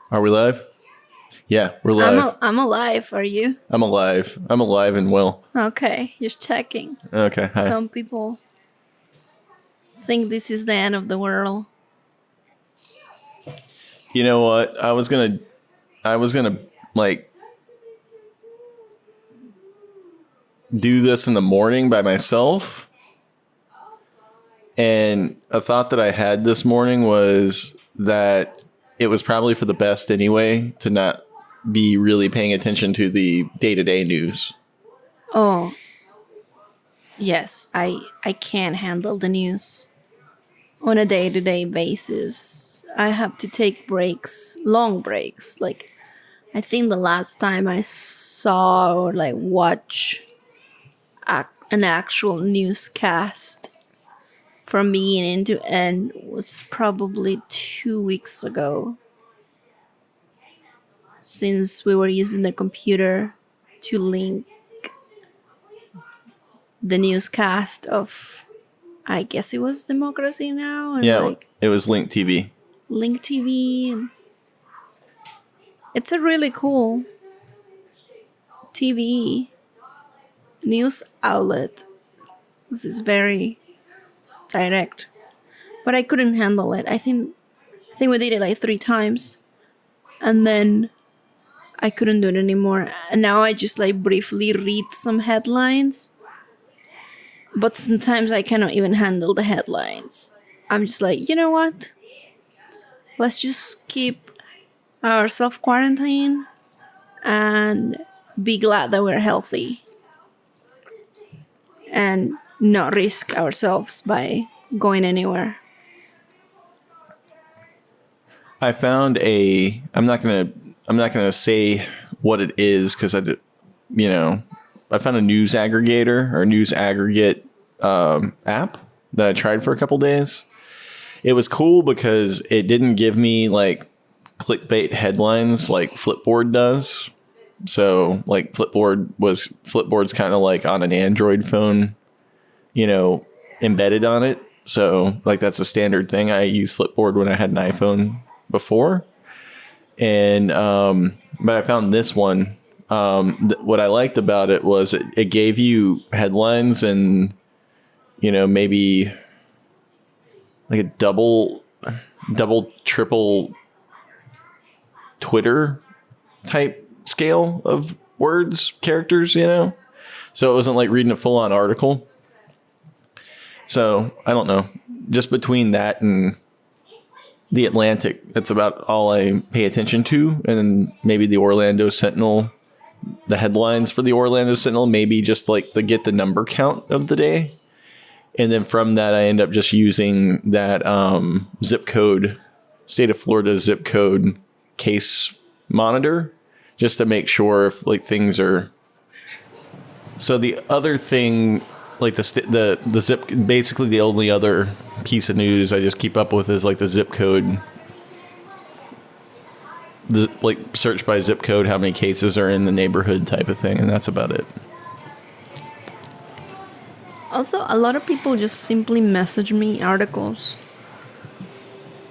Are we live? Yeah, we're live. I'm alive. Are you? I'm alive. I'm alive and well. Okay, just checking. Okay, hi. Some people think this is the end of the world. You know what? I was gonna like do this in the morning by myself. And a thought that I had this morning was that it was probably for the best anyway to not be really paying attention to the day-to-day news. Oh, yes, I can't handle the news on a day-to-day basis. I have to take breaks, long breaks. Like, I think the last time I saw or like watch an actual newscast from beginning to end was probably 2 weeks ago. Since we were using the computer to link the newscast of, I guess it was Democracy Now! And Yeah, like it was Link TV. Link TV. And it's a really cool TV news outlet. This is very direct. But I couldn't handle it. I think we did it like 3 times. And then I couldn't do it anymore. And now I just like briefly read some headlines. But sometimes I cannot even handle the headlines. I'm just like, you know what? Let's just keep our self-quarantine and be glad that we're healthy. And not risk ourselves by going anywhere. I found I'm not gonna say what it is because I found a news aggregator or news aggregate app that I tried for a couple days. It was cool because it didn't give me like clickbait headlines like Flipboard does. So like Flipboard's kind of like on an Android phone, embedded on it. So like that's a standard thing. I used Flipboard when I had an iPhone before. And but I found this one. What I liked about it was it gave you headlines and maybe like a double, triple Twitter type scale of words, characters, So it wasn't like reading a full on article. So I don't know. Just between that and The Atlantic, that's about all I pay attention to. And then maybe the Orlando Sentinel, the headlines for the Orlando Sentinel, maybe just like to get the number count of the day. And then from that, I end up just using that zip code, state of Florida zip code case monitor, just to make sure if like things are. So the other thing, like the zip, basically the only other piece of news I just keep up with is like the zip code, like search by zip code, how many cases are in the neighborhood type of thing, and that's about it. Also, a lot of people just simply message me articles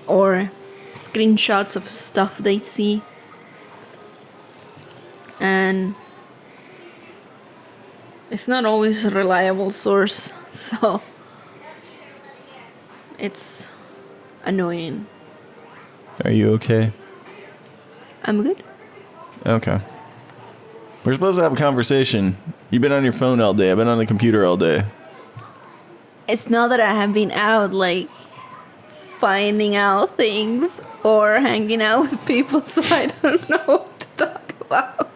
or screenshots of stuff they see. And it's not always a reliable source, so it's annoying. Are you okay? I'm good. Okay. We're supposed to have a conversation. You've been on your phone all day. I've been on the computer all day. It's not that I have been out, like, finding out things or hanging out with people, so I don't know what to talk about.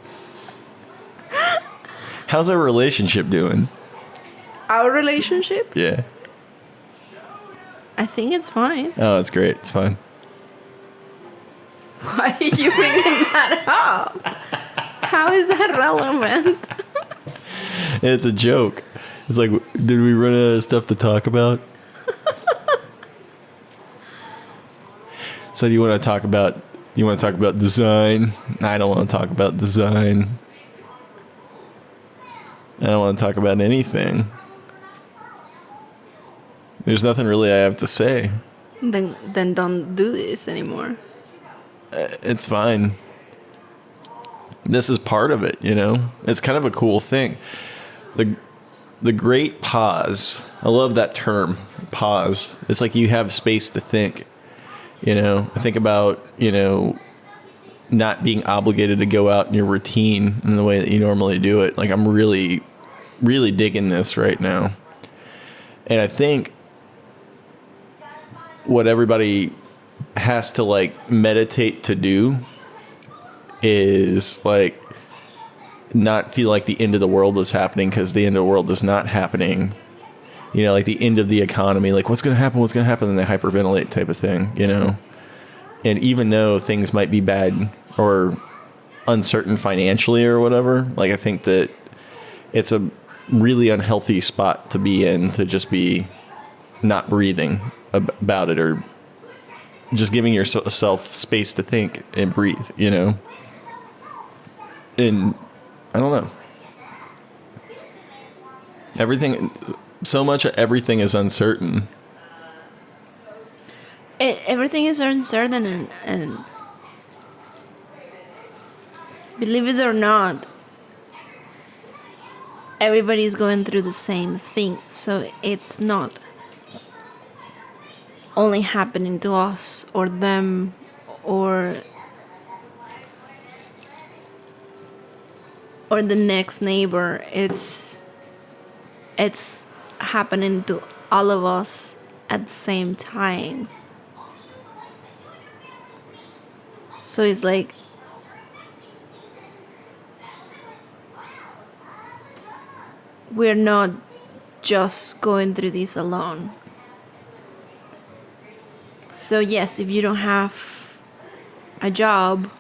How's our relationship doing? Our relationship? Yeah. I think it's fine. Oh, it's great. It's fine. Why are you bringing that up? How is that relevant? It's a joke. It's like, did we run out of stuff to talk about? So do you want to talk about design? I don't want to talk about design. I don't want to talk about anything. There's nothing really I have to say. Then don't do this anymore. It's fine. This is part of it, you know? It's kind of a cool thing. The great pause. I love that term, pause. It's like you have space to think, you know? I think about, you know, not being obligated to go out in your routine in the way that you normally do it. Like, I'm really, really digging this right now. And I think what everybody has to, like, meditate to do is, like, not feel like the end of the world is happening, because the end of the world is not happening. You know, like the end of the economy, like what's going to happen, and they hyperventilate type of thing, you know? And even though things might be bad or uncertain financially or whatever, like I think that it's a really unhealthy spot to be in, to just be not breathing about it, or just giving yourself space to think and breathe, you know? And I don't know. So much of everything is uncertain. Everything is uncertain, and believe it or not, everybody's going through the same thing. So it's not only happening to us or them or the next neighbor. It's happening to all of us at the same time. So it's like we're not just going through this alone. So yes, if you don't have a job,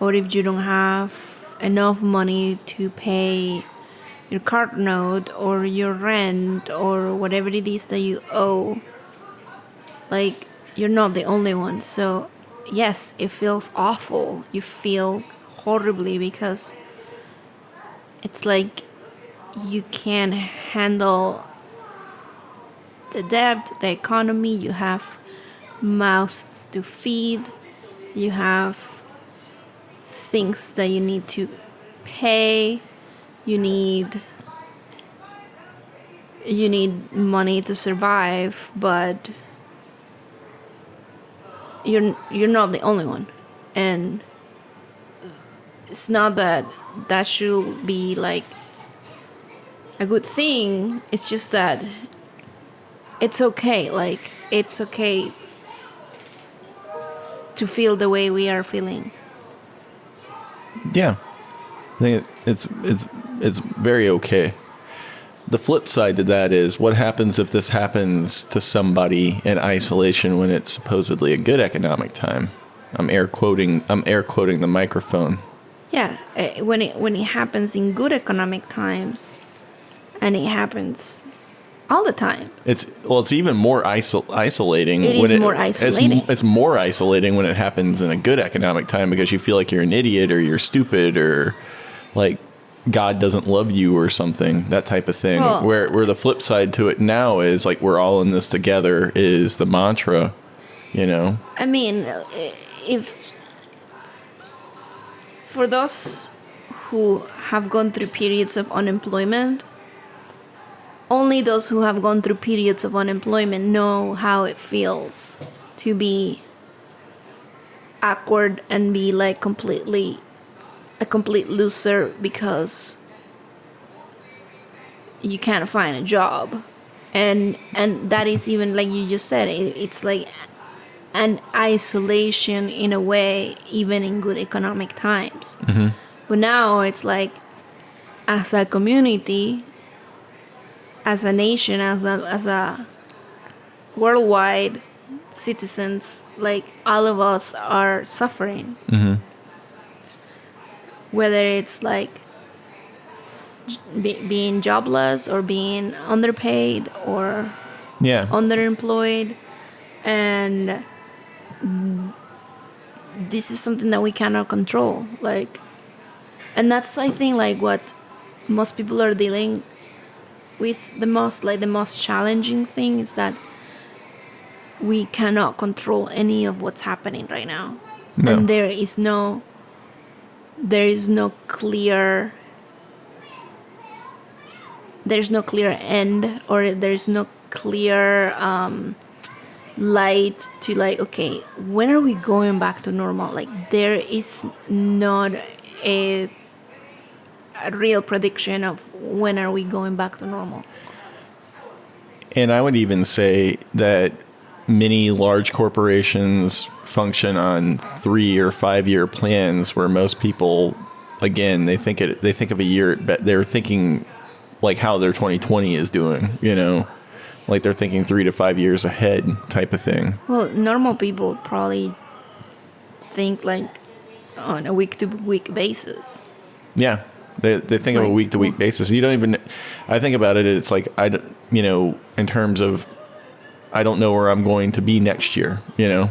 or if you don't have enough money to pay your car note or your rent or whatever it is that you owe, like, you're not the only one. So yes, it feels awful. You feel horribly, because it's like you can't handle the debt, the economy. You have mouths to feed. You have things that you need to pay. You need money to survive, but you're not the only one. And it's not that should be like a good thing. It's just that it's okay. Like, it's okay to feel the way we are feeling. Yeah. I think it's very okay. The flip side to that is, what happens if this happens to somebody in isolation when it's supposedly a good economic time? I'm air quoting the microphone. Yeah, when it happens in good economic times, and it happens all the time. It's even more isolating. It's more isolating when it happens in a good economic time, because you feel like you're an idiot, or you're stupid, or like God doesn't love you or something, that type of thing. Well, where the flip side to it now is, like, we're all in this together is the mantra, you know? I mean, if for those who have gone through periods of unemployment, only those who have gone through periods of unemployment know how it feels to be awkward and be like a complete loser because you can't find a job. And that is, even like you just said, it's like an isolation in a way, even in good economic times. Mm-hmm. But now it's like, as a community, as a nation, as a worldwide citizens, like, all of us are suffering. Mm-hmm. Whether it's like being jobless, or being underpaid, or underemployed. And this is something that we cannot control. Like, and that's, I think, like, what most people are dealing with the most. Like, the most challenging thing is that we cannot control any of what's happening right now. No. And there is no clear end, or there's no clear light to like, okay, when are we going back to normal? Like there is not a real prediction of when are we going back to normal. And I would even say that many large corporations function on 3 or 5 year plans, where most people, again, they think of a year, but they're thinking like how their 2020 is doing, you know, like they're thinking 3 to 5 years ahead type of thing. Well, normal people probably think like on a week to week basis. Yeah. They think of a week to week basis. You don't even, I think about it, it's like, you know, in terms of, I don't know where I'm going to be next year, you know.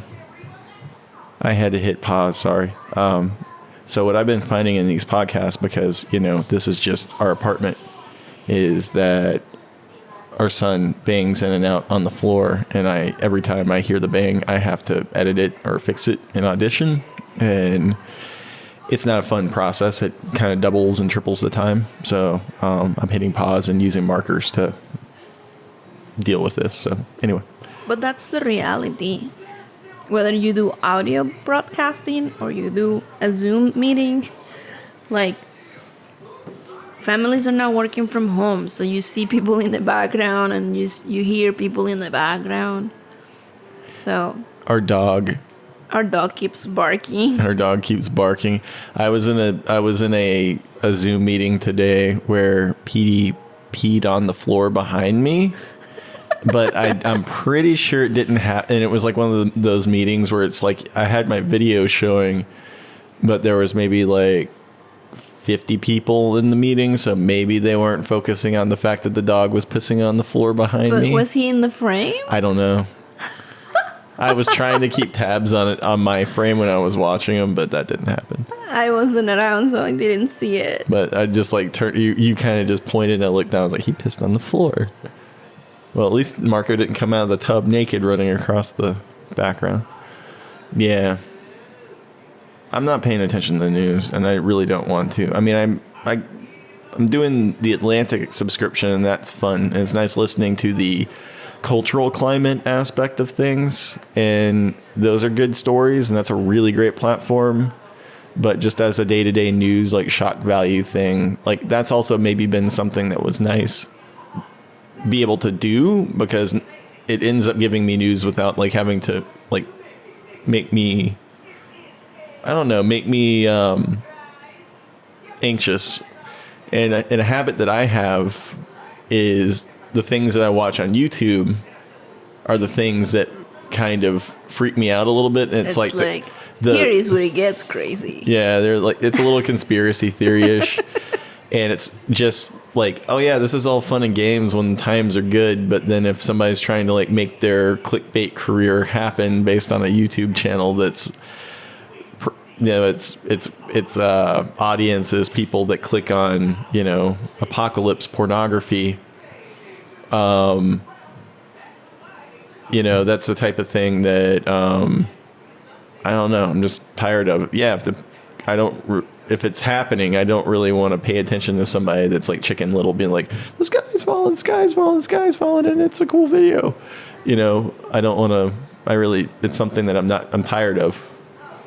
I had to hit pause, sorry. So what I've been finding in these podcasts, because, you know, this is just our apartment, is that our son bangs in and out on the floor, and every time I hear the bang, I have to edit it or fix it in Audition, and it's not a fun process. It kind of doubles and triples the time. So I'm hitting pause and using markers to deal with this. So anyway. But that's the reality. Whether you do audio broadcasting or you do a Zoom meeting, like families are now working from home, so you see people in the background and you hear people in the background. So Our dog keeps barking. Her dog keeps barking. I was in a Zoom meeting today where Petey peed on the floor behind me, but I'm pretty sure it didn't happen. And it was like one of those meetings where it's like I had my video showing, but there was maybe like 50 people in the meeting, so maybe they weren't focusing on the fact that the dog was pissing on the floor behind me. But was he in the frame? I don't know. I was trying to keep tabs on it on my frame when I was watching him, but that didn't happen. I wasn't around, so I didn't see it. But I just like turned. You kind of just pointed, and I looked down. I was like, he pissed on the floor. Well, at least Marco didn't come out of the tub naked, running across the background. Yeah, I'm not paying attention to the news, and I really don't want to. I mean, I'm doing the Atlantic subscription, and that's fun. And it's nice listening to the cultural climate aspect of things, and those are good stories, and that's a really great platform. But just as a day-to-day news, like shock value thing, like that's also maybe been something that was nice be able to do, because it ends up giving me news without like having to like make me anxious. And a habit that I have is the things that I watch on YouTube are the things that kind of freak me out a little bit. And it's like here is where it gets crazy. Yeah, they're like, it's a little conspiracy theory-ish. And it's just like, oh yeah, this is all fun and games when times are good. But then if somebody's trying to like make their clickbait career happen based on a YouTube channel that's, you know, its audience is people that click on, you know, apocalypse pornography. You know, that's the type of thing that I don't know. I'm just tired of it. Yeah, if it's happening, I don't really want to pay attention to somebody that's like Chicken Little being like, the sky's falling, the sky's falling, the sky's falling, and it's a cool video. You know, I don't want to. It's something that I'm tired of.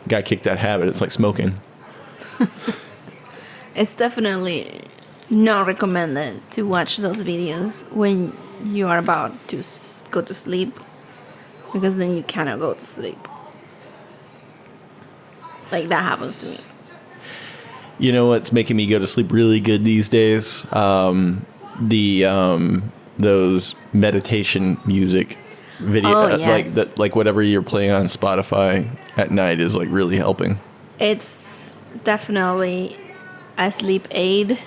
Gotta kick that habit. It's like smoking. It's definitely not recommended to watch those videos when you are about to go to sleep, because then you cannot go to sleep. Like that happens to me. You know what's making me go to sleep really good these days? Those meditation music video, yes. like whatever you're playing on Spotify at night is like really helping. It's definitely a sleep aid.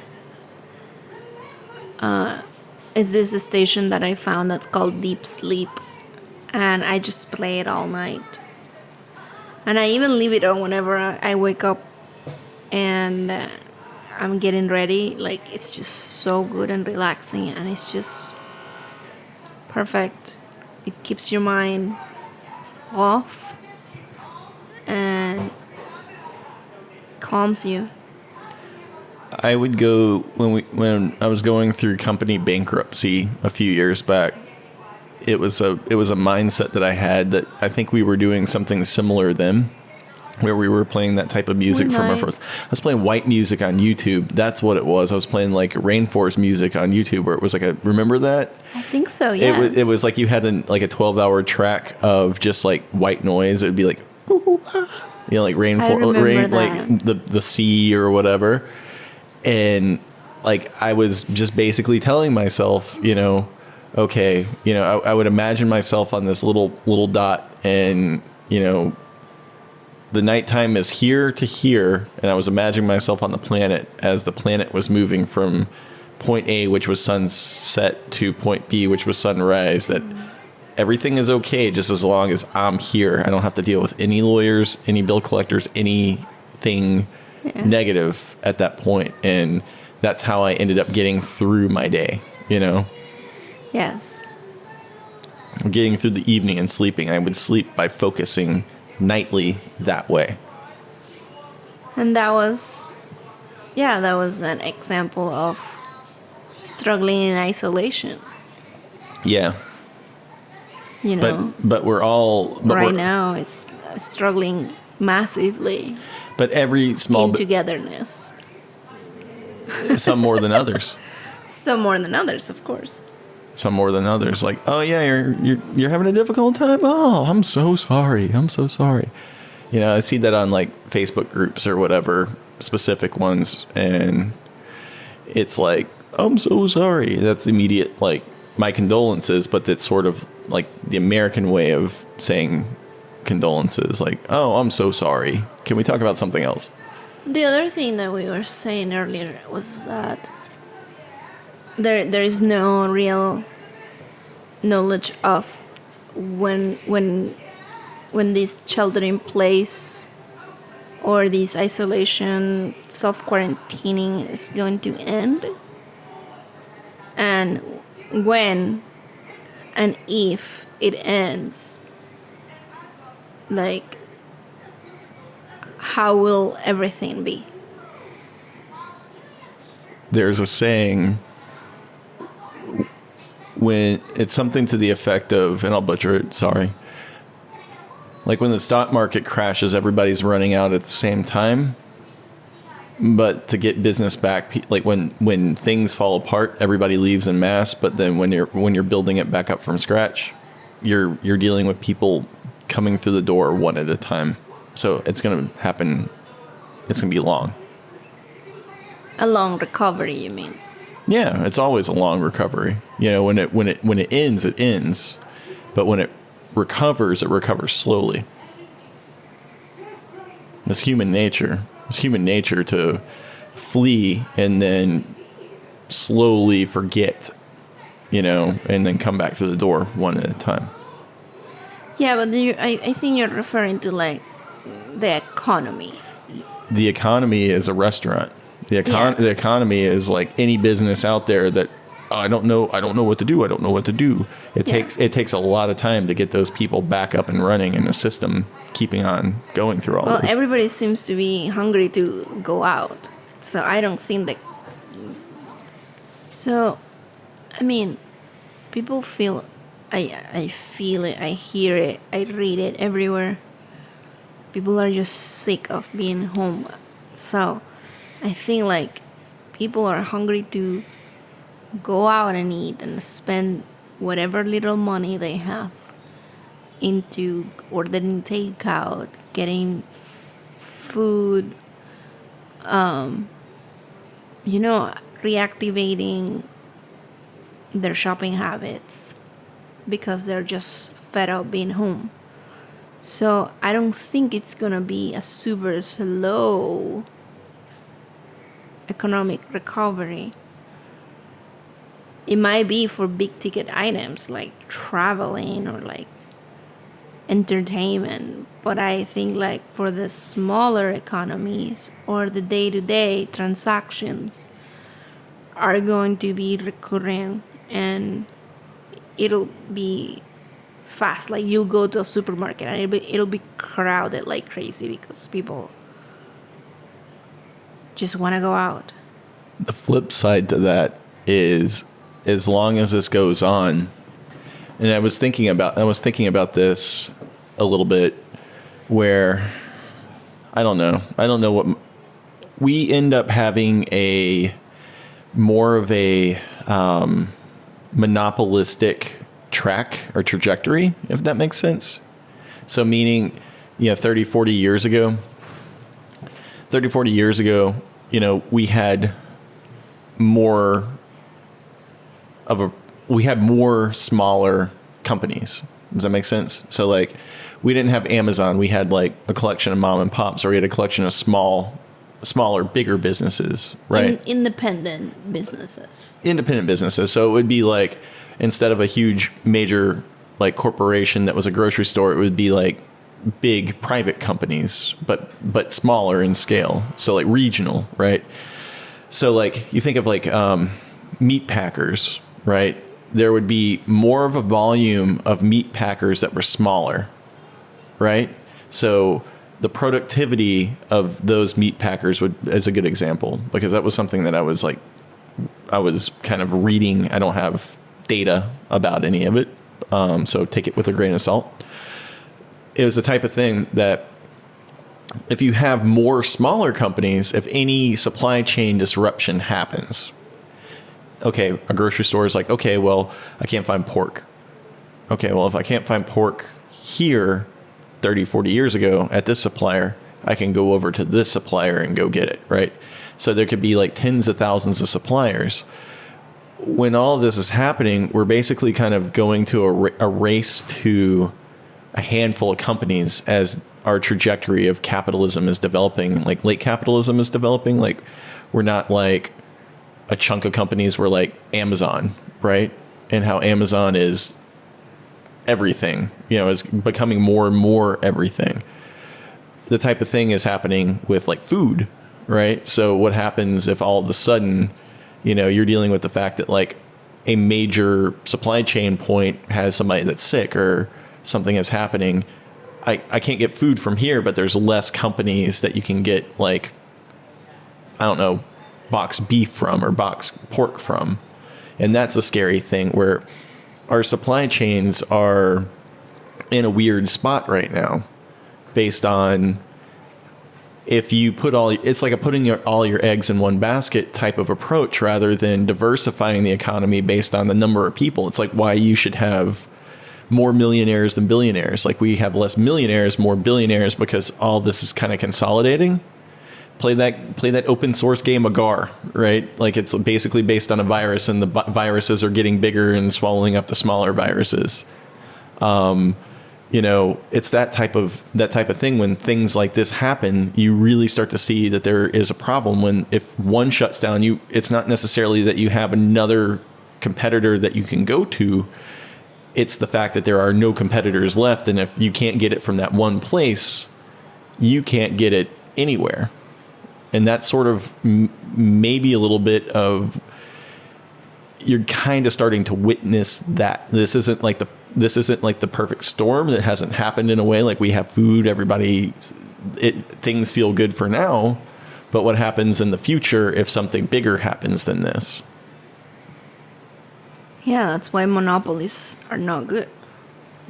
Is this a station that I found that's called Deep Sleep, and I just play it all night. And I even leave it on whenever I wake up and I'm getting ready. Like, it's just so good and relaxing, and it's just perfect. It keeps your mind off, and calms you? I would go when I was going through company bankruptcy a few years back. It was a mindset that I had that I think we were doing something similar then, where we were playing that type of music from our first. I was playing white music on YouTube. That's what it was. I was playing like rainforest music on YouTube, where it was like remember that? I think so. Yes. It was like you had like a 12-hour track of just like white noise. It'd be like, like rainforest, like the sea or whatever. And like I was just basically telling myself, okay, I would imagine myself on this little dot, and the nighttime is here to here, and I was imagining myself on the planet as the planet was moving from point A, which was sunset, to point B, which was sunrise, that everything is okay just as long as I'm here. I don't have to deal with any lawyers, any bill collectors, anything negative at that point. And that's how I ended up getting through my day, Yes. Getting through the evening and sleeping. I would sleep by focusing nightly that way. And that was an example of struggling in isolation. Yeah. But we're all now it's struggling massively. But every small in togetherness. Some more than others. Some more than others, of course. Some more than others. Like, oh yeah, you're having a difficult time. Oh, I'm so sorry. I'm so sorry. I see that on like Facebook groups or whatever, specific ones, and it's like, I'm so sorry. That's immediate, like, my condolences, but that's sort of like the American way of saying condolences. Like, oh, I'm so sorry. Can we talk about something else? The other thing that we were saying earlier was that there is no real knowledge of when this shelter in place or this isolation, self-quarantining is going to end, and when and if it ends, like, how will everything be? There's a saying, when it's something to the effect of, and I'll butcher it, sorry. Like when the stock market crashes, everybody's running out at the same time. But to get business back, like when things fall apart, everybody leaves en masse. But then when you're building it back up from scratch, you're dealing with people coming through the door one at a time. So it's going to happen. It's going to be long. A long recovery, you mean? Yeah, it's always a long recovery. When it ends, it ends. But when it recovers slowly. It's human nature. It's human nature to flee and then slowly forget, and then come back to the door one at a time. Yeah, but I think you're referring to like the economy. The economy is a restaurant. The economy is like any business out there that I don't know what to do. I don't know what to do. It takes a lot of time to get those people back up and running in a system, keeping on going through all this. Well, everybody seems to be hungry to go out. So I don't think that. So, I mean, people feel. I feel it. I hear it. I read it everywhere. People are just sick of being home. So, I think like people are hungry to go out and eat and spend whatever little money they have into ordering takeout, getting food, reactivating their shopping habits because they're just fed up being home. So I don't think it's gonna be a super slow economic recovery. It might be for big ticket items like traveling or like entertainment, but I think like for the smaller economies or the day-to-day transactions are going to be recurring, and it'll be fast. Like you'll go to a supermarket and it'll be crowded like crazy because people just want to go out. The flip side to that is, as long as this goes on, and I was thinking about this a little bit, where I don't know what we end up having more of a monopolistic track or trajectory, if that makes sense. So meaning, 30, 40 years ago, we had more smaller companies. Does that make sense? So like, we didn't have Amazon. We had like a collection of mom and pops, or we had a collection of smaller, bigger businesses, right? Independent businesses. So it would be like, instead of a huge major like corporation that was a grocery store, it would be like big private companies, but smaller in scale. So like regional, right? So like, you think of like meat packers, right? There would be more of a volume of meat packers that were smaller, right? So the productivity of those meat packers is a good example, because that was something that I was kind of reading. I don't have data about any of it, so take it with a grain of salt. It was the type of thing that if you have more smaller companies, if any supply chain disruption happens, okay, a grocery store is like, okay, well, I can't find pork. Okay, well, if I can't find pork here 30, 40 years ago at this supplier, I can go over to this supplier and go get it, right? So there could be like tens of thousands of suppliers. When all of this is happening, we're basically kind of going to a race to a handful of companies as our trajectory of capitalism is developing, like late capitalism is developing. Like, we're not like a chunk of companies, we're like Amazon, right? And how Amazon is everything, is becoming more and more everything. The type of thing is happening with like food, right? So what happens if all of a sudden, you're dealing with the fact that like a major supply chain point has somebody that's sick or something is happening. I can't get food from here, but there's less companies that you can get, like, I don't know, box beef from or box pork from. And that's a scary thing, where our supply chains are in a weird spot right now, based on, if you put it's like putting all your eggs in one basket type of approach, rather than diversifying the economy based on the number of people. It's like why you should have more millionaires than billionaires. Like, we have less millionaires, more billionaires, because all this is kind of consolidating. Play that open source game Agar, right? Like, it's basically based on a virus, and the viruses are getting bigger and swallowing up the smaller viruses. It's that type of thing. When things like this happen, you really start to see that there is a problem. If one shuts down, it's not necessarily that you have another competitor that you can go to. It's the fact that there are no competitors left, and if you can't get it from that one place, you can't get it anywhere. And that's sort of maybe a little bit of, you're kind of starting to witness that this isn't like the perfect storm that hasn't happened in a way. Like, we have food, things feel good for now, but what happens in the future if something bigger happens than this? Yeah, that's why monopolies are not good.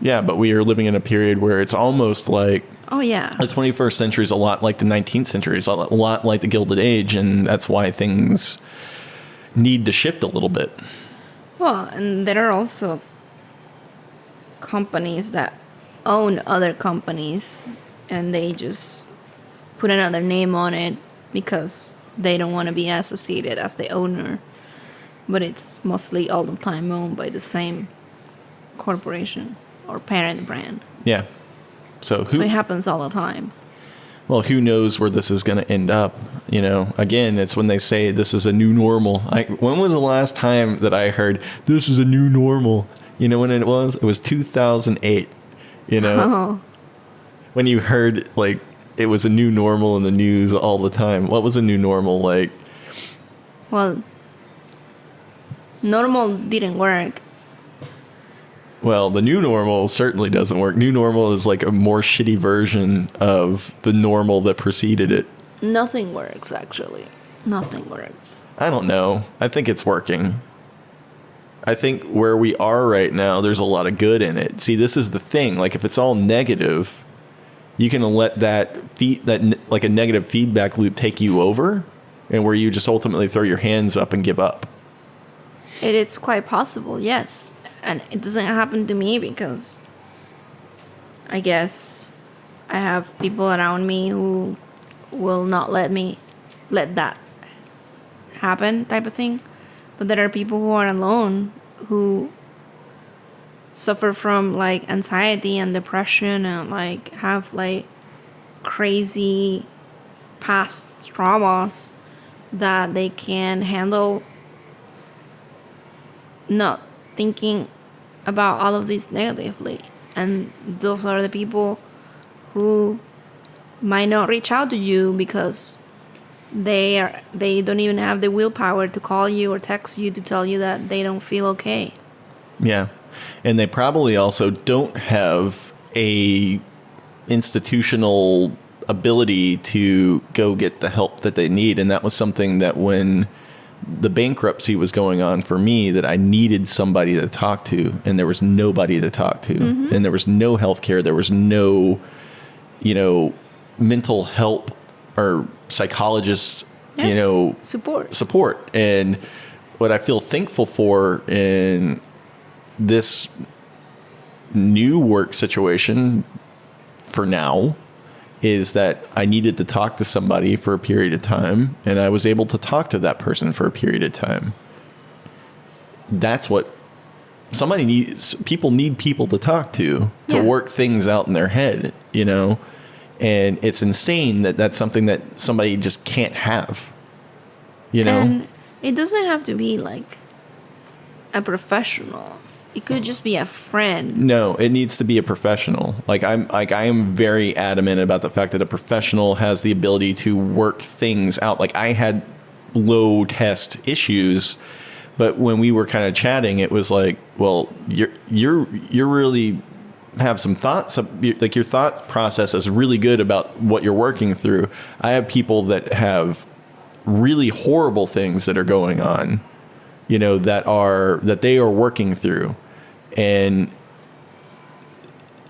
Yeah, but we are living in a period where it's almost like, oh yeah, the 21st century is a lot like the 19th century. It's a lot like the Gilded Age, and that's why things need to shift a little bit. Well, and there are also companies that own other companies, and they just put another name on it because they don't want to be associated as the owner. But it's mostly all the time owned by the same corporation or parent brand. Yeah. So it happens all the time. Well, who knows where this is going to end up? Again, it's when they say this is a new normal. When was the last time that I heard this is a new normal? When it was? It was 2008. Oh. When you heard like it was a new normal in the news all the time. What was a new normal like? Well, normal didn't work. Well, the new normal certainly doesn't work. New normal is like a more shitty version of the normal that preceded it. Nothing works, actually. Nothing works. I don't know. I think it's working. I think where we are right now, there's a lot of good in it. See, this is the thing. Like, if it's all negative, you can let like a negative feedback loop take you over, and where you just ultimately throw your hands up and give up. It's quite possible, yes. And it doesn't happen to me because I guess I have people around me who will not let that happen, type of thing. But there are people who are alone who suffer from like anxiety and depression and like have like crazy past traumas that they can handle not thinking about all of this negatively. And those are the people who might not reach out to you because they don't even have the willpower to call you or text you to tell you that they don't feel okay. Yeah. And they probably also don't have a institutional ability to go get the help that they need. And that was something that when the bankruptcy was going on for me, that I needed somebody to talk to, and there was nobody to talk to. Mm-hmm. And there was no healthcare. There was no, mental help or psychologist, support. And what I feel thankful for in this new work situation for now is that I needed to talk to somebody for a period of time, and I was able to talk to that person for a period of time. That's what somebody needs. People need people to talk to work things out in their head, and it's insane that that's something that somebody just can't have, And it doesn't have to be like a professional. It could just be a friend. No, it needs to be a professional. I am very adamant about the fact that a professional has the ability to work things out. Like, I had low test issues, but when we were kind of chatting, it was like, well, you're really have some thoughts. Like, your thought process is really good about what you're working through. I have people that have really horrible things that are going on, that they are working through. And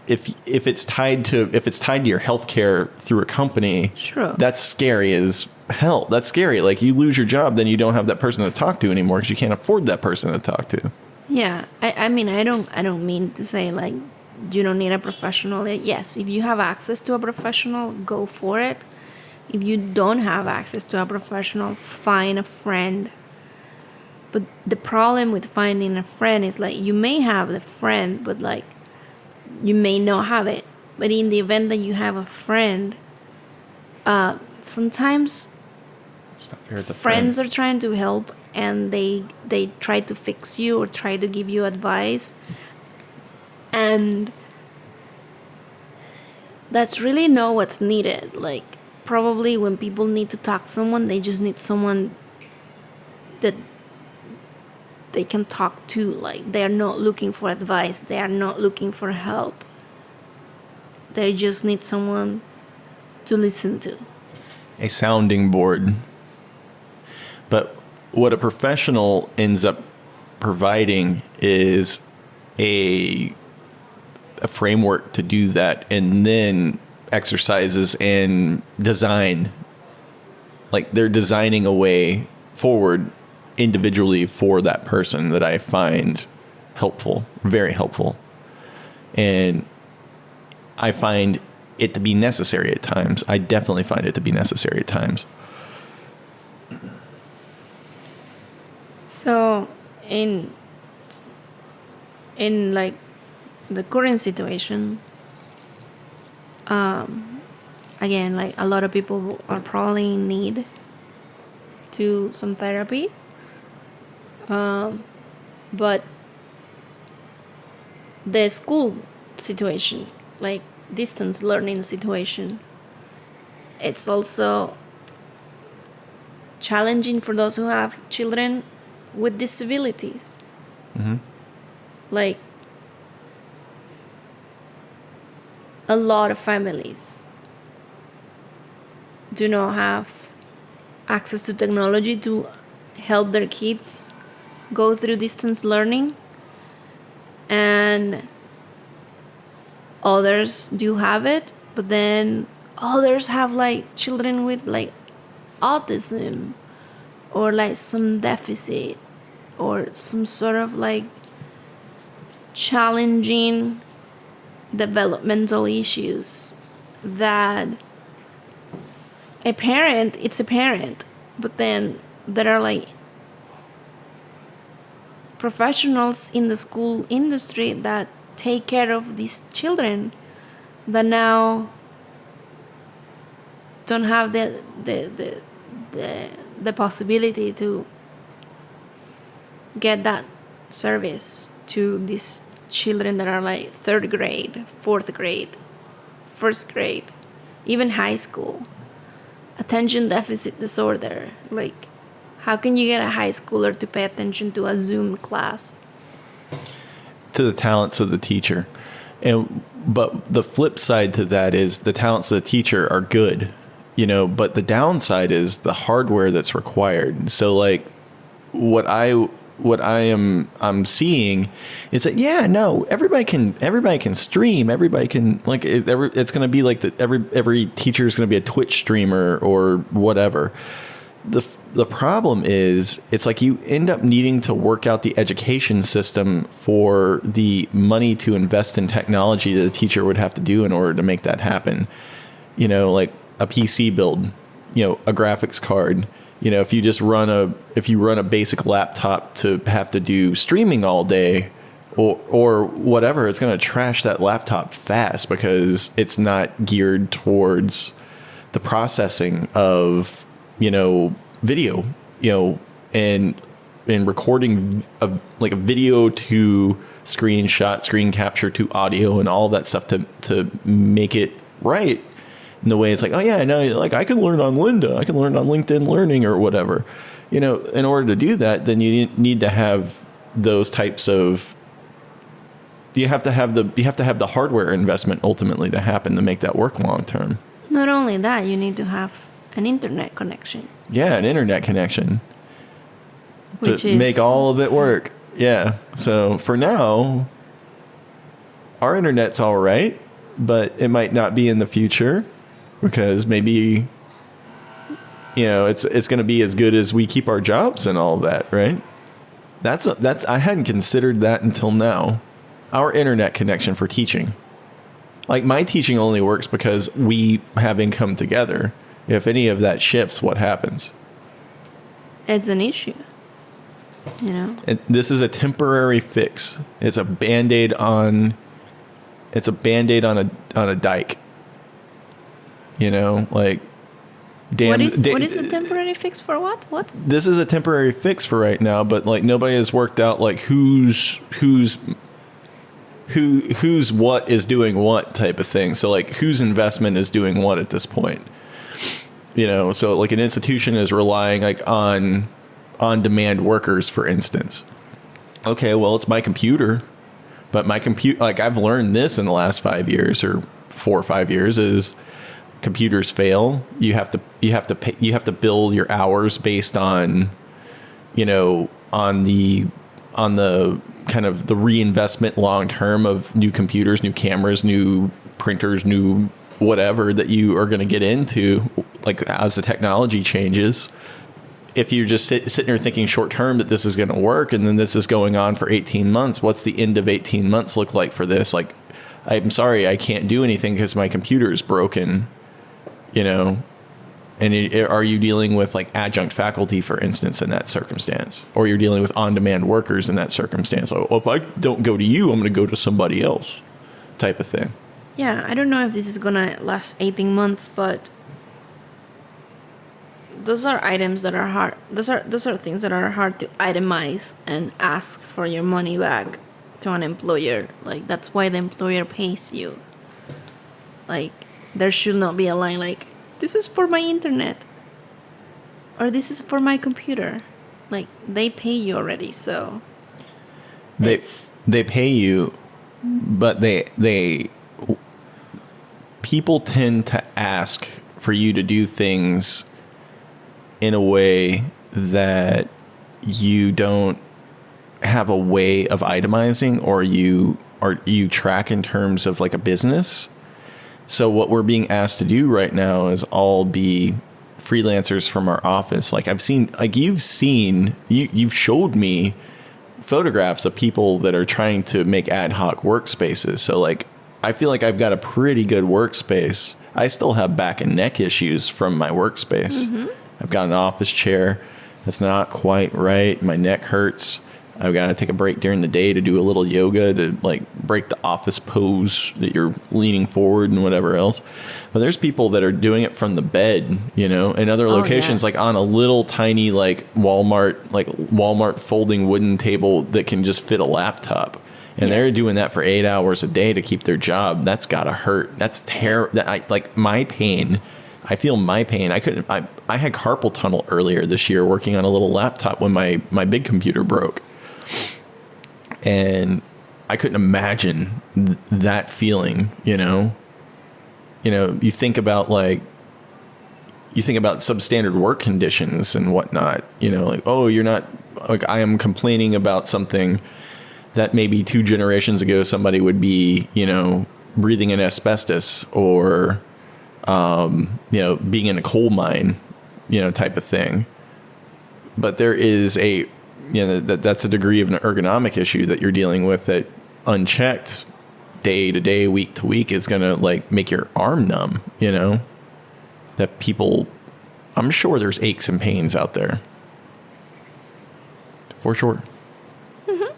if it's tied to your healthcare through a company, sure, that's scary as hell. That's scary. Like, you lose your job, then you don't have that person to talk to anymore because you can't afford that person to talk to. Yeah, I mean, I don't mean to say like you don't need a professional. Yes, if you have access to a professional, go for it. If you don't have access to a professional, find a friend. But the problem with finding a friend is like you may have the friend, but like you may not have it. But in the event that you have a friend, sometimes friends are trying to help and they try to fix you or try to give you advice. And that's really not what's needed. Like, probably when people need to talk to someone, they just need someone that they can talk to. Like, they are not looking for advice, they are not looking for help, they just need someone to listen to. A sounding board. But what a professional ends up providing is a framework to do that, and then exercises and design. Like, they're designing a way forward individually for that person that I find helpful, very helpful. And I find it to be necessary at times. I definitely find it to be necessary at times. So in like the current situation, again, like a lot of people are probably in need to some therapy. But the school situation, like distance learning situation, it's also challenging for those who have children with disabilities. Mm-hmm. Like, a lot of families do not have access to technology to help their kids go through distance learning, and others do have it, but then others have like children with like autism or like some deficit or some sort of like challenging developmental issues that it's a parent, but then there are like professionals in the school industry that take care of these children that now don't have the possibility to get that service to these children that are like 3rd grade, 4th grade, 1st grade, even high school. Attention deficit disorder. Like, how can you get a high schooler to pay attention to a Zoom class? To the talents of the teacher. But the flip side to that is the talents of the teacher are good, but the downside is the hardware that's required. So like I'm seeing is that everybody can stream, everybody can like it's going to be like every teacher is going to be a Twitch streamer or whatever. The problem is it's like you end up needing to work out the education system for the money to invest in technology that the teacher would have to do in order to make that happen. Like a PC build, a graphics card. If you run a basic laptop to have to do streaming all day or whatever, it's going to trash that laptop fast because it's not geared towards the processing of, video, and recording of like a video to screenshot, screen capture to audio and all that stuff to make it right. In the way it's like, oh yeah, I know, like I can learn on Lynda, I can learn on LinkedIn Learning or whatever. In order to do that, then you need to have those types of. You have to have the hardware investment ultimately to happen to make that work long term. Not only that, you need to have an internet connection. Yeah, an internet connection. To make all of it work. Yeah. So for now, our internet's all right, but it might not be in the future. Because maybe, it's going to be as good as we keep our jobs and all that, right? That's I hadn't considered that until now. Our internet connection for teaching. Like my teaching only works because we have income together. If any of that shifts, what happens? It's an issue. This is a temporary fix. It's a Band-Aid on a dike. Like, damn. What is a temporary fix for what? What? This is a temporary fix for right now, but like nobody has worked out like who's what is doing what type of thing. So like whose investment is doing what at this point. So like an institution is relying like on demand workers, for instance. Okay, well it's my computer, but my like I've learned this in the last 5 years or 4 or 5 years is. Computers fail. You have to bill your hours based on, on the kind of the reinvestment long term of new computers, new cameras, new printers, new whatever that you are going to get into, like as the technology changes. If you're just sitting there thinking short term that this is going to work and then this is going on for 18 months, what's the end of 18 months look like for this? Like, I'm sorry, I can't do anything because my computer is broken. And are you dealing with like adjunct faculty, for instance, in that circumstance, or you're dealing with on-demand workers in that circumstance? Well, if I don't go to you, I'm going to go to somebody else, type of thing. Yeah, I don't know if this is gonna last 18 months, but those are items that are hard. Those are things that are hard to itemize and ask for your money back to an employer. Like that's why the employer pays you. Like. There should not be a line like, this is for my internet. Or this is for my computer. Like, they pay you already, so. They pay you, but people tend to ask for you to do things in a way that you don't have a way of itemizing, or you track in terms of like a business. So what we're being asked to do right now is all be freelancers from our office. Like you've showed me photographs of people that are trying to make ad hoc workspaces. So like, I feel like I've got a pretty good workspace. I still have back and neck issues from my workspace. Mm-hmm. I've got an office chair that's not quite right. My neck hurts. I've got to take a break during the day to do a little yoga to like break the office pose that you're leaning forward and whatever else. But there's people that are doing it from the bed, you know, in other locations, like on a little tiny like Walmart folding wooden table that can just fit a laptop. And they're doing that for 8 hours a day to keep their job. That's gotta hurt. That's terrible. Like my pain. I feel my pain. I had carpal tunnel earlier this year working on a little laptop when my big computer broke. And I couldn't imagine that feeling, you know. You think about substandard work conditions and whatnot, you know, like, oh, you're not, like, I am complaining about something that maybe 2 generations ago somebody would be, you know, breathing in asbestos or, you know, being in a coal mine, you know, type of thing. But there is that's a degree of an ergonomic issue that you're dealing with that unchecked day to day, week to week is going to like make your arm numb, you know, that people, I'm sure there's aches and pains out there for sure. Mm-hmm.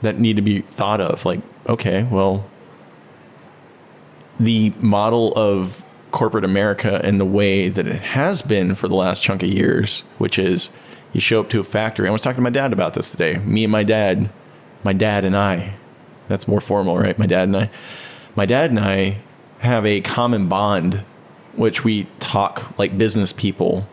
That need to be thought of. Like, okay, well, the model of corporate America and the way that it has been for the last chunk of years, which is you show up to a factory. I was talking to my dad about this today. Me and my dad and I, that's more formal, right? My dad and I have a common bond, which we talk like business people,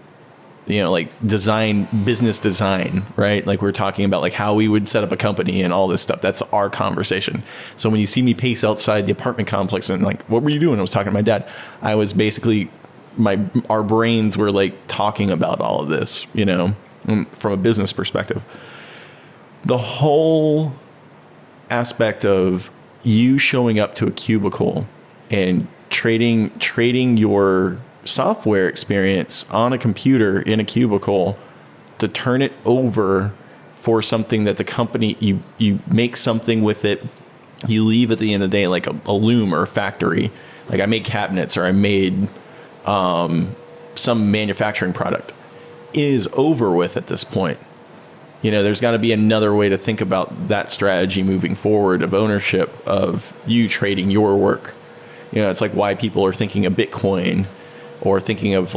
you know, like business design, right? Like we're talking about like how we would set up a company and all this stuff. That's our conversation. So when you see me pace outside the apartment complex and like, what were you doing? I was talking to my dad. I was basically, our brains were like talking about all of this, you know, from a business perspective. The whole aspect of you showing up to a cubicle and trading your software experience on a computer in a cubicle to turn it over for something that the company, you make something with it, you leave at the end of the day, like a loom or a factory. Like I made cabinets or I made some manufacturing product, is over with at this point. You know, there's got to be another way to think about that strategy moving forward of ownership, of you trading your work. You know, it's like why people are thinking of Bitcoin or thinking of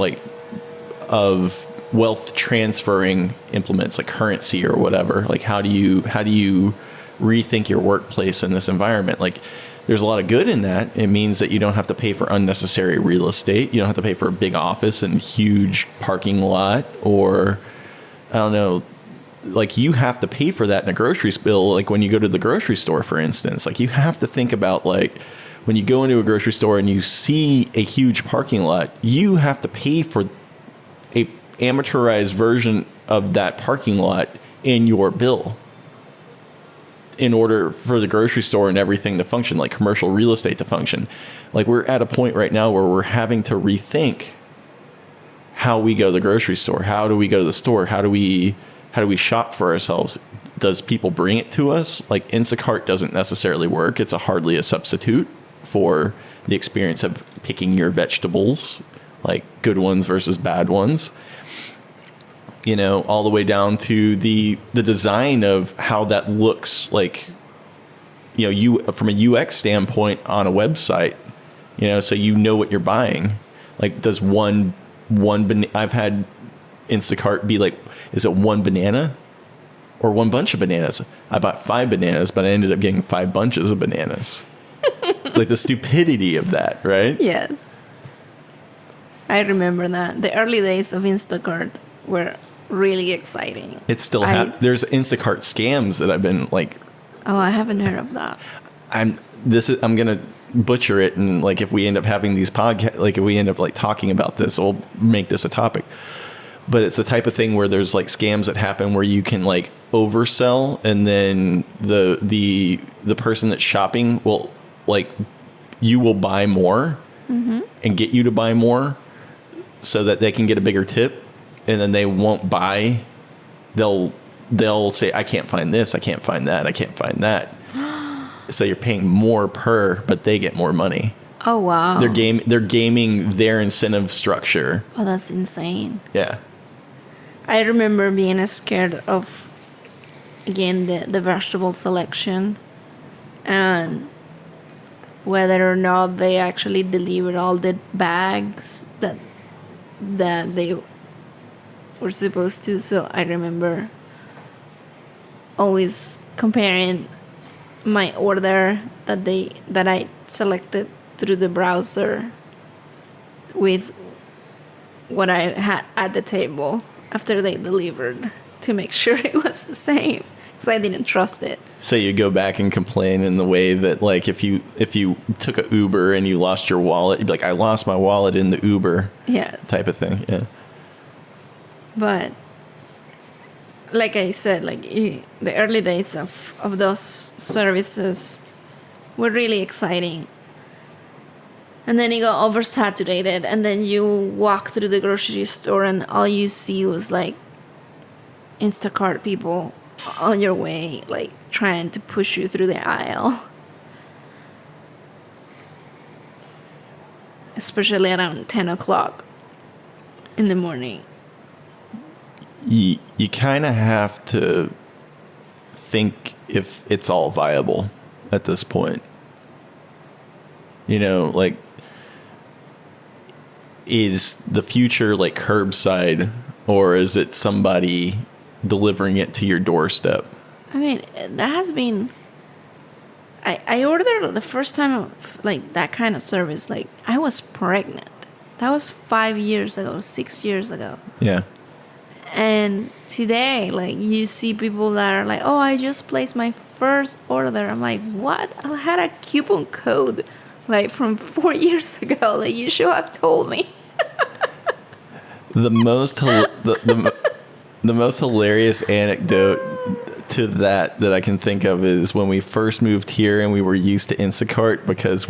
wealth transferring implements like currency or whatever. Like how do you rethink your workplace in this environment? Like there's a lot of good in that. It means that you don't have to pay for unnecessary real estate. You don't have to pay for a big office and huge parking lot, or I don't know, like you have to pay for that in a grocery bill. Like when you go to the grocery store, for instance, like you have to think about like when you go into a grocery store and you see a huge parking lot, you have to pay for a amateurized version of that parking lot in your bill in order for the grocery store and everything to function, like commercial real estate to function. Like we're at a point right now where we're having to rethink how we go to the grocery store. How do we go to the store? How do we shop for ourselves? Does people bring it to us? Like Instacart doesn't necessarily work. It's hardly a substitute for the experience of picking your vegetables, like good ones versus bad ones. You know, all the way down to the design of how that looks like, you know, you from a UX standpoint on a website, you know, so you know what you're buying. Like does I've had Instacart be like, is it one banana or one bunch of bananas? I bought 5 bananas, but I ended up getting 5 bunches of bananas. Like the stupidity of that, right? Yes. I remember that. The early days of Instacart were really exciting. It's still there's Instacart scams that I've been like, oh, I haven't heard of that. butcher it, and like if we end up having these podcasts, like if we end up like talking about this, we'll make this a topic. But it's the type of thing where there's like scams that happen where you can like oversell, and then the person that's shopping will like, you will buy more and get you to buy more so that they can get a bigger tip, and then they won't buy. They'll say, I can't find this, I can't find that, I can't find that. So you're paying more per, but they get more money. Oh, wow. They're gaming their incentive structure. Oh, that's insane. Yeah. I remember being scared of, again, the vegetable selection and whether or not they actually delivered all the bags that they were supposed to. So I remember always comparing my order that I selected through the browser with what I had at the table after they delivered to make sure it was the same, because I didn't trust it. So you go back and complain in the way that, like, if you took a Uber and you lost your wallet, you'd be like, I lost my wallet in the Uber. Yes. Type of thing. Yeah. But like I said, like the early days of those services were really exciting. And then it got oversaturated, and then you walk through the grocery store and all you see was like Instacart people on your way, like trying to push you through the aisle. Especially around 10 o'clock in the morning. You kind of have to think if it's all viable at this point. You know, like, is the future like curbside, or is it somebody delivering it to your doorstep? I mean, that has been... I ordered the first time of like that kind of service, like I was pregnant. That was 5 years ago, 6 years ago. Yeah. And today, like, you see people that are like, oh, I just placed my first order. I'm like, what? I had a coupon code, like, from 4 years ago that you should have told me. The most hilarious anecdote to that I can think of is when we first moved here and we were used to Instacart because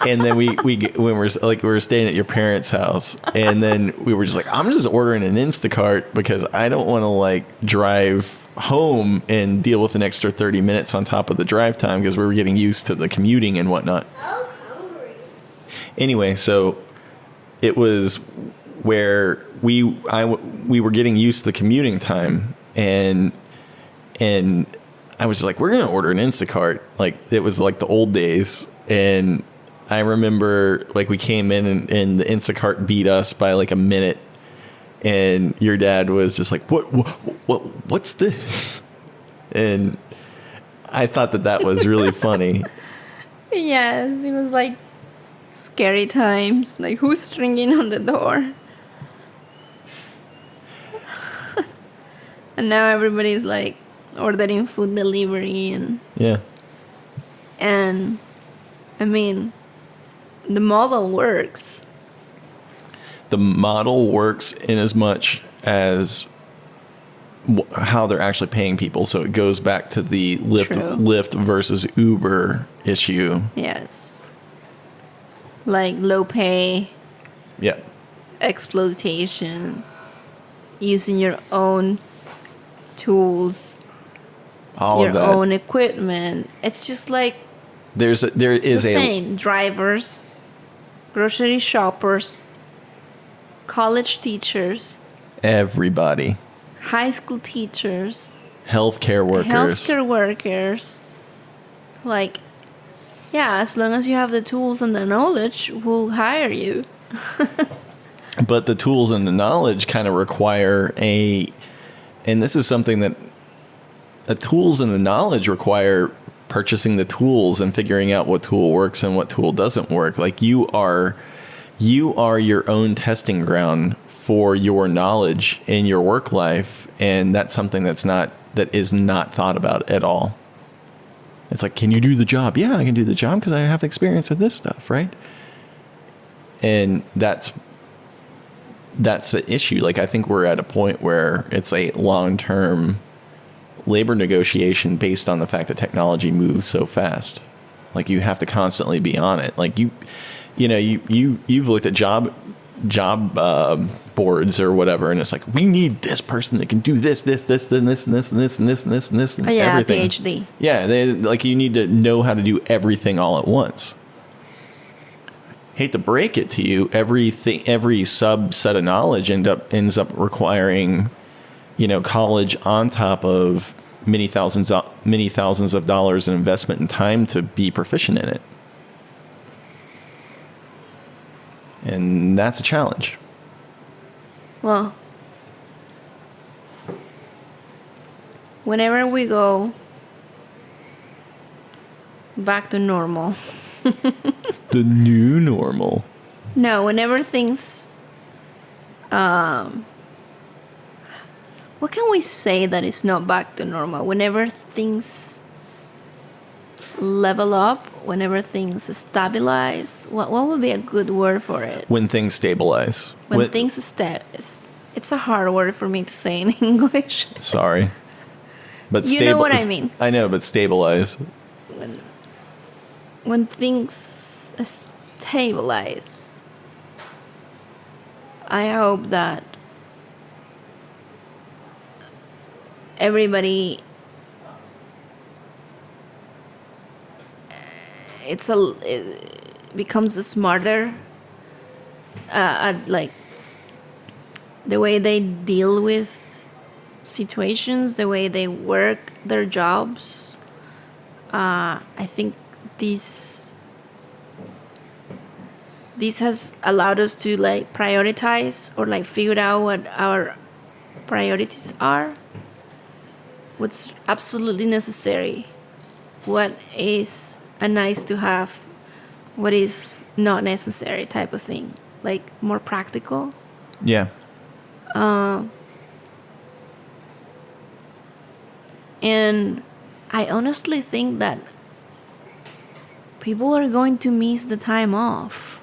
and then we when we were staying at your parents' house, and then we were just like, I'm just ordering an Instacart because I don't want to like drive home and deal with an extra 30 minutes on top of the drive time, because we were getting used to the commuting and whatnot. Anyway, so it was where we were getting used to the commuting time, and I was just like, we're gonna order an Instacart. Like, it was like the old days. And I remember, like, we came in and the Instacart beat us by like a minute, and your dad was just like, what's this? And I thought that was really funny. Yes, it was like scary times. Like, who's ringing on the door? And now everybody's like ordering food delivery and yeah. And I mean, the model works. The model works in as much as how they're actually paying people. So it goes back to the Lyft versus Uber issue. Yes. Like low pay. Yeah. Exploitation. Using your own tools. All your of that. Own equipment. It's just like there is the same. Drivers, grocery shoppers, college teachers, everybody, high school teachers, healthcare workers. Like, yeah, as long as you have the tools and the knowledge, we'll hire you. But the tools and the knowledge kind of require and this is something that the tools and the knowledge require purchasing the tools and figuring out what tool works and what tool doesn't work. Like, you are your own testing ground for your knowledge in your work life, and that's something that is not thought about at all. It's like, can you do the job? Yeah, I can do the job because I have experience with this stuff, right? And that's the issue. Like, I think we're at a point where it's a long-term labor negotiation based on the fact that technology moves so fast. Like, you have to constantly be on it. Like, you've looked at job boards or whatever, and it's like, we need this person that can do this, and this, and this, and this, and this, and this, and this, and this, and everything. PhD. Yeah, you need to know how to do everything all at once. Hate to break it to you, every subset of knowledge ends up requiring, college on top of many thousands of dollars in investment and time to be proficient in it. And that's a challenge. Well, whenever we go back to normal. The new normal. No, whenever things... what can we say that is not back to normal? Whenever things level up, whenever things stabilize, what would be a good word for it? When things stabilize. When things it's a hard word for me to say in English. Sorry. But you know what I mean. I know, but stabilize. When things stabilize, I hope that everybody it becomes smarter at like the way they deal with situations, the way they work their jobs. I think this has allowed us to like prioritize or like figure out what our priorities are, what's absolutely necessary, what is a nice to have, what is not necessary type of thing, like more practical. Yeah. And I honestly think that people are going to miss the time off.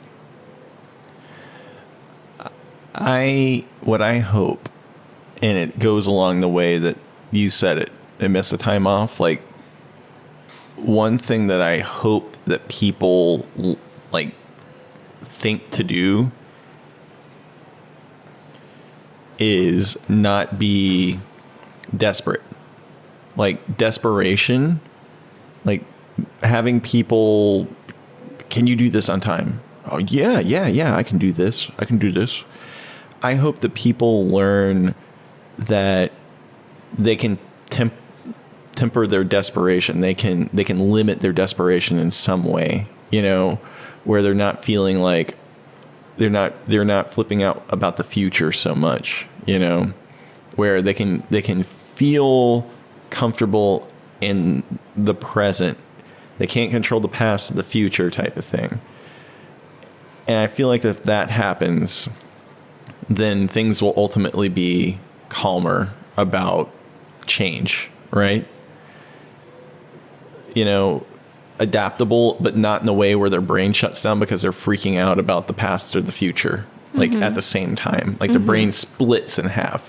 What I hope, and it goes along the way that you said it, and miss the time off. Like, one thing that I hope that people like think to do is not be desperate. Like, desperation, like having people, can you do this on time? Oh, yeah, I can do this. I hope that people learn that they can temper their desperation. They can limit their desperation in some way, where they're not feeling like they're not flipping out about the future so much, where they can feel comfortable in the present. They can't control the past or the future type of thing. And I feel like if that happens, then things will ultimately be calmer about change, right? Adaptable, but not in a way where their brain shuts down because they're freaking out about the past or the future, like at the same time. Like, the brain splits in half.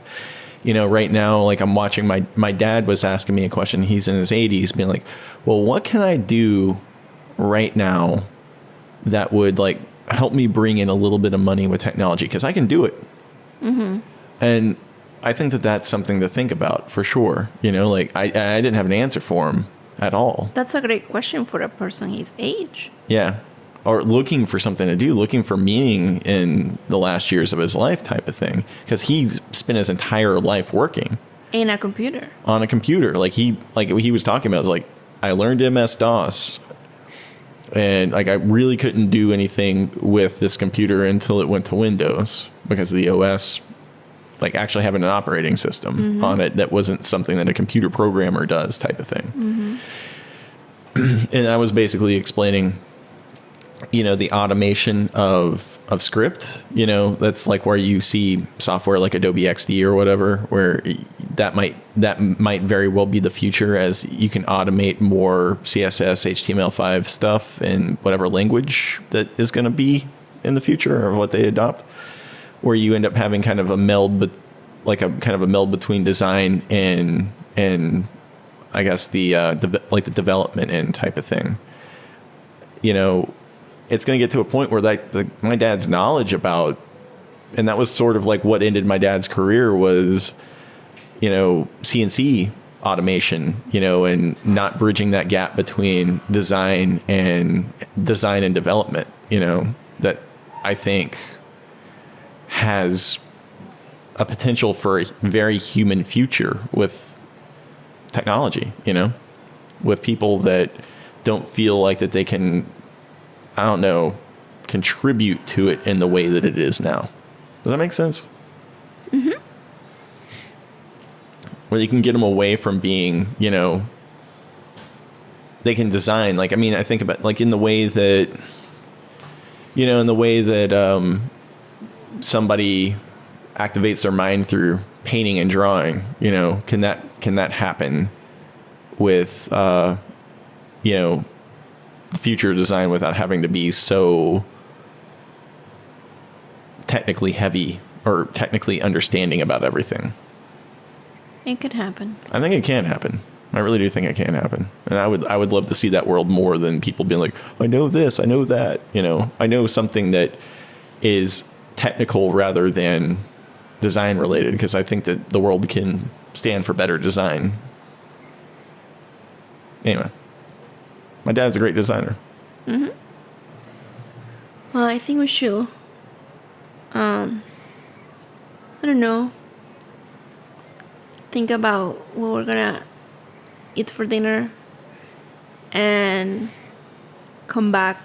Right now, like, I'm watching my dad was asking me a question. He's in his 80s, being like, well, what can I do right now that would like help me bring in a little bit of money with technology? Because I can do it. And I think that that's something to think about for sure. Like, I didn't have an answer for him at all. That's a great question for a person his age. Yeah. Or looking for something to do, looking for meaning in the last years of his life type of thing. Because he's spent his entire life working. In a computer. On a computer. Like he was talking about, was like, I learned MS-DOS. And like, I really couldn't do anything with this computer until it went to Windows. Because of the OS, like, actually having an operating system on it that wasn't something that a computer programmer does type of thing. And I was basically explaining, the automation of script, that's like where you see software like Adobe XD or whatever, where that might very well be the future, as you can automate more CSS, HTML5 stuff in whatever language that is going to be in the future, or what they adopt, where you end up having kind of a meld, but like a kind of a meld between design and I guess the development end type of thing. You know, it's going to get to a point where my dad's knowledge about, and that was sort of like what ended my dad's career, was, you know, CNC automation, you know, and not bridging that gap between design and development, you know, that I think has a potential for a very human future with technology, you know, with people that don't feel like that they can, I don't know, contribute to it in the way that it is now. Does that make sense? Mm-hmm. Where you can get them away from being, you know, they can design. Like, I mean, I think about, like, in the way that, you know, in the way that somebody activates their mind through painting and drawing, you know, can that happen with, you know, future design without having to be so technically heavy or technically understanding about everything? It could happen. I think it can happen. I really do think it can happen. And I would love to see that world more than people being like, I know this, I know that, you know, I know something that is technical rather than design related, because I think that the world can stand for better design. Anyway, my dad's a great designer. Mm-hmm. Well, I think we should, I don't know, think about what we're gonna eat for dinner and come back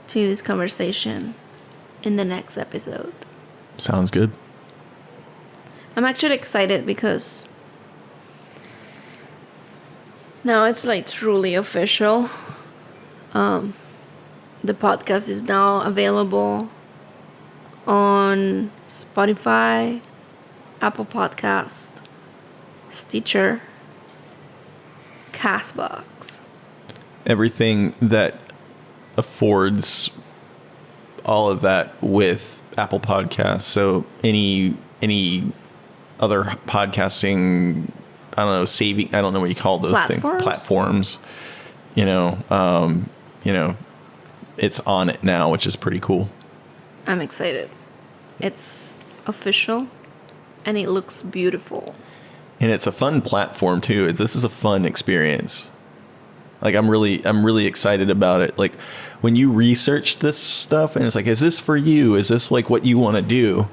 to this conversation in the next episode. Sounds good. I'm actually excited because now it's like truly official. The podcast is now available on Spotify, Apple Podcast, Stitcher, Castbox. Everything that affords all of that with Apple Podcasts. So any other podcasting, I don't know, I don't know what you call those things, platforms, you know, it's on it now, which is pretty cool. I'm excited. It's official and it looks beautiful. And it's a fun platform too. This is a fun experience. Like, I'm really excited about it. Like, when you research this stuff and it's like, is this for you? Is this like what you want to do?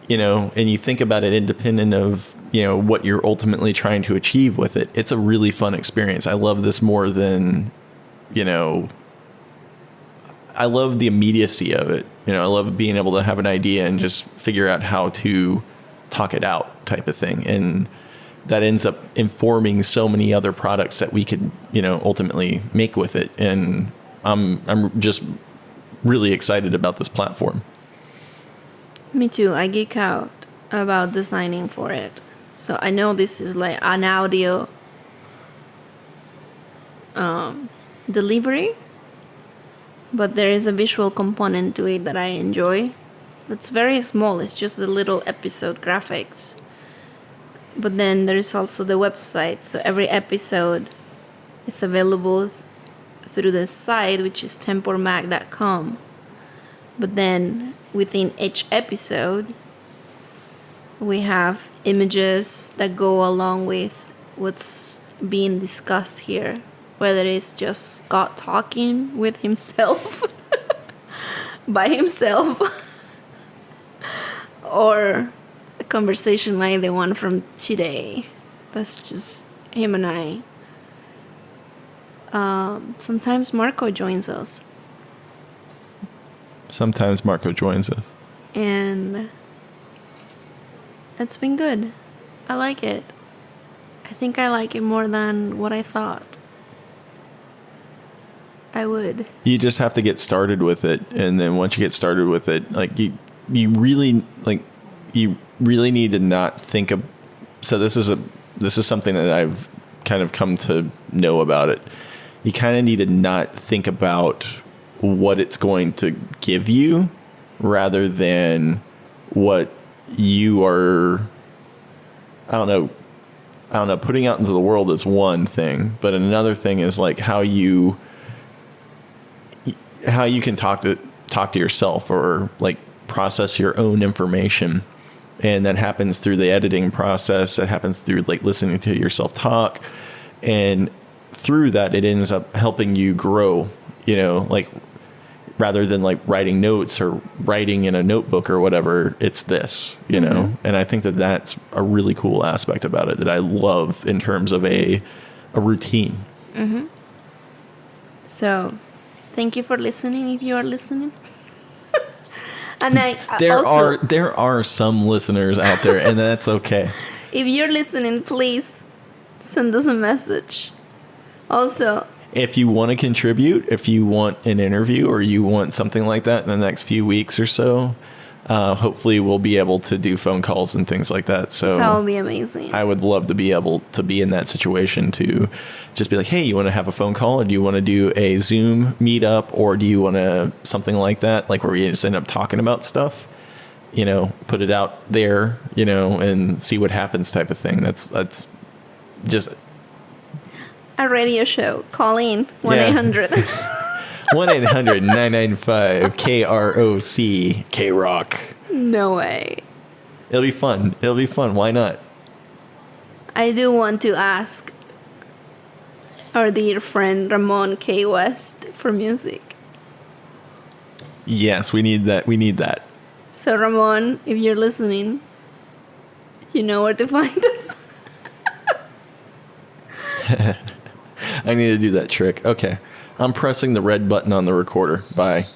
You know, and you think about it independent of, you know, what you're ultimately trying to achieve with it. It's a really fun experience. I love this more than, you know, I love the immediacy of it. You know, I love being able to have an idea and just figure out how to talk it out type of thing. And that ends up informing so many other products that we could, you know, ultimately make with it. And I'm just really excited about this platform. Me too. I geek out about designing for it. So I know this is like an audio delivery, but there is a visual component to it that I enjoy. It's very small. It's just the little episode graphics. But then there is also the website. So every episode is available through the site, which is tempormag.com. But then within each episode, we have images that go along with what's being discussed here. Whether it's just Scott talking with himself, by himself, or a conversation like the one from today. That's just him and I. Sometimes Marco joins us. And it's been good. I like it. I think I like it more than what I thought I would. You just have to get started with it. And then once you get started with it, like you really need to not think of, so this is something that I've kind of come to know about it. You kind of need to not think about what it's going to give you rather than what you are, I don't know, putting out into the world is one thing, but another thing is like how you can talk to yourself or like process your own information. And that happens through the editing process. That happens through like listening to yourself talk. And through that, it ends up helping you grow, like rather than like writing notes or writing in a notebook or whatever, it's this, And I think that that's a really cool aspect about it that I love in terms of a routine. Mm-hmm. So thank you for listening if you are listening. And there are some listeners out there, and that's okay. If you're listening, please send us a message. Also, if you want to contribute, if you want an interview or you want something like that in the next few weeks or so, hopefully we'll be able to do phone calls and things like that. So that would be amazing. I would love to be able to be in that situation to just be like, hey, you want to have a phone call, or do you want to do a Zoom meetup, or do you want to something like that, like where we just end up talking about stuff, put it out there, and see what happens type of thing. That's just a radio show. Call in 1-800. 1-800-995-KROC K-Rock. No way. It'll be fun. Why not? I do want to ask our dear friend Ramon K. West for music. Yes, we need that. So Ramon, if you're listening, you know where to find us. I need to do that trick. Okay. I'm pressing the red button on the recorder. Bye.